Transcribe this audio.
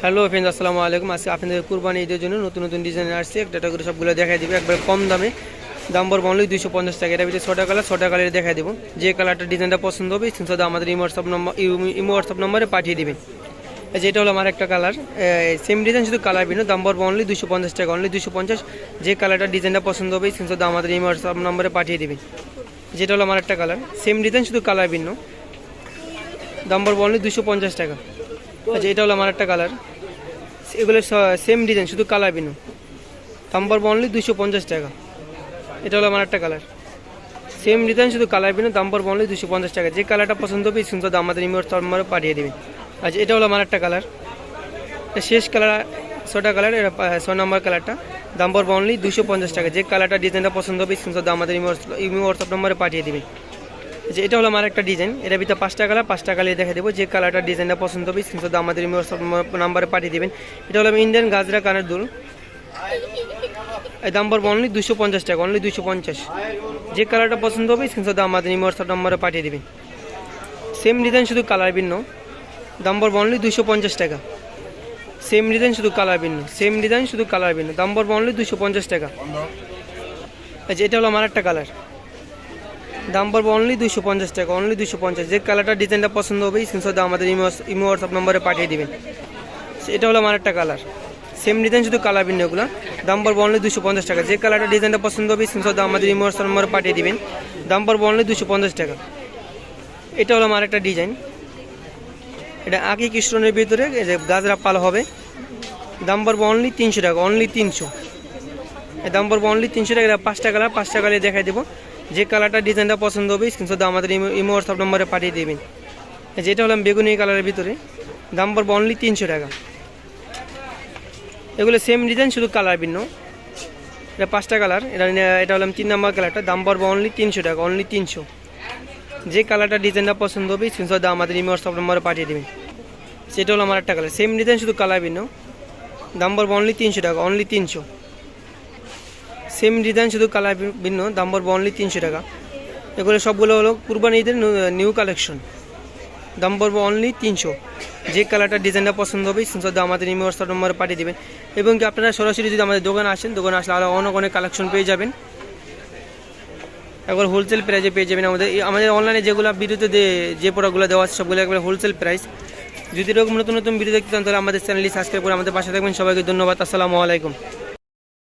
Hello friends, আসসালামু আলাইকুম। আজকে আপনাদের কুরবানি ঈদের জন্য নতুন নতুন ডিজাইন আসছে, একটা করে সবগুলো দেখাই দিব একবার কম দামে। দাম বলবো অনলি 250 টাকা। এর ভিতরে 6টা কালার, 6টা কালারে দেখাই দেবো। যে কালারটা ডিজাইনটা পছন্দ হবে সেটা আমাদের ইমো হোয়াটসঅ্যাপ নম্বরে পাঠিয়ে দিবেন। যেটা হলো আমার একটা কালার, সেম ডিজাইন শুধু কালার ভিন্ন। দাম বলবো অনলি 250 টাকা, অনলি 250। যে কালারটা ডিজাইনটা পছন্দ হবে সেটা আমাদের ইমো হোয়াটসঅ্যাপ নম্বরে পাঠিয়ে দিবেন। যেটা হলো আমার একটা কালার, সেম ডিজাইন শুধু কালার ভিন্ন। দাম বলবো অনলি 250 টাকা। আচ্ছা, এটা হলো আমার একটা কালার, এগুলো সেম ডিজাইন শুধু কালার ভিন্ন। দাম পড়বে অনলি 250 টাকা। এটা হলো আমার একটা কালার, সেম ডিজাইন শুধু কালার ভিন্ন। দাম পড়বে অনলি 250 টাকা। যে কালারটা পছন্দ হবে শুনতে আমাদের ইমেল নম্বরে পাঠিয়ে দেবেন। আচ্ছা, এটা হলো আমার একটা কালার, শেষ কালার 6টা কালার, এটা 6 নম্বর কালারটা। দাম পড়বে অনলি 250 টাকা। যে কালারটা ডিজাইনটা পছন্দ হবে শুনতে আমাদের ইমেল হোয়াটসঅ্যাপ নম্বরে পাঠিয়ে দেবেন। যে এটা হলো আমার একটা ডিজাইন, এর ভিতরে 5টা কালার, 5টা কালার দেখে দেবো। যে কালারটা ডিজাইনটা পছন্দ হবে স্ক্রিনশট আমাদের নাম্বারে পাঠিয়ে দেবেন। এটা হলো ইন্ডিয়ান গাজরা কানের দুল, এই দাম পড়বে অনলি 250 টাকা, অনলি 250। যে কালারটা পছন্দ হবে স্ক্রিনশট আমাদের হোয়াটসঅ্যাপ নাম্বারে পাঠিয়ে দেবেন। সেম ডিজাইন শুধু কালার ভিন্ন। দাম পড়বে অনলি 250 টাকা। সেম ডিজাইন শুধু কালার ভিন্ন, সেম ডিজাইন শুধু কালার ভিন্ন। দাম পড়বে অনলি 250 টাকা। আচ্ছা, এটা হলো আমার একটা কালার, দাম পড়বে অনলি 250 টাকা, অনলি 250। যে কালারটা ডিজাইনটা পছন্দ হবে স্ক্রিনশট আমাদের ইমো হোয়াটসঅ্যাপ নম্বরে পাঠিয়ে দেবেন। এটা হলো আমার একটা কালার, সেম ডিজাইন শুধু কালার ভিন্ন এগুলো। দাম পড়বে অনলি 250 টাকা। যে কালারটা ডিজাইনটা পছন্দ হবে স্ক্রিনশট আমাদের ইমো হোয়াটসঅ্যাপ নম্বরে পাঠিয়ে দেবেন। দাম পড়বে অনলি 250 টাকা। এটা হলো আমার একটা ডিজাইন, এটা আঁকি কৃষ্ণের ভিতরে গাজরা পাল হবে। দাম পড়বে অনলি 300 টাকা, অনলি 300। দাম পড়বে অনলি 300 টাকা। 5টা কালার, 5টা কালার দেখাই দেবো। যে কালারটা ডিজাইনটা পছন্দ হবে স্ক্রিনশট আমাদের ইমো হোয়াটসঅ্যাপ নম্বরে পাঠিয়ে দেবেন। যেটা হলাম বেগুনি কালারের ভিতরে, দাম পড়বে অনলি 300 টাকা। এগুলো সেম ডিজাইন শুধু কালার ভিন্ন। এটা 5টা কালার, এটা হলাম 3 নম্বর কালারটা। দাম পড়বে অনলি 300 টাকা, অনলি 300। যে কালারটা ডিজাইনটা পছন্দ হবে স্ক্রিনশট আমাদের ইমো হোয়াটসঅ্যাপ নম্বরে পাঠিয়ে দেবেন। সেটা হলো আমার একটা কালার, সেম ডিজাইন শুধু কালার ভিন্ন। দাম পড়বে অনলি 300 টাকা, অনলি 300। সেম ডিজাইন শুধু কালার ভিন্ন। দাম পড়বে অনলি 300 টাকা। এগুলো সবগুলো হলো কুরবানি ঈদের নিউ কালেকশন। দাম পড়বে অনলি 300। যে কালারটা ডিজাইনটা পছন্দ হবে স্ক্রিনশট আমাদের ইমো হোয়াটসঅ্যাপ নম্বরে পাঠিয়ে দেবেন। এবং কি আপনারা সরাসরি যদি আমাদের দোকানে আসেন, দোকানে আসলে আরও অনেক অনেক কালেকশন পেয়ে যাবেন। একবার হোলসেল প্রাইসে পেয়ে যাবেন। আমাদের অনলাইনে যেগুলো ভিডিওতে যে প্রোডাক্টগুলো দেওয়া আছে সবগুলো একবার হোলসেল প্রাইস। যদি এরকম নতুন নতুন ভিডিও দেখতে চান তাহলে আমাদের চ্যানেলটি সাবস্ক্রাইব করে আমাদের পাশে থাকবেন। সবাইকে ধন্যবাদ। আসসালামু আলাইকুম।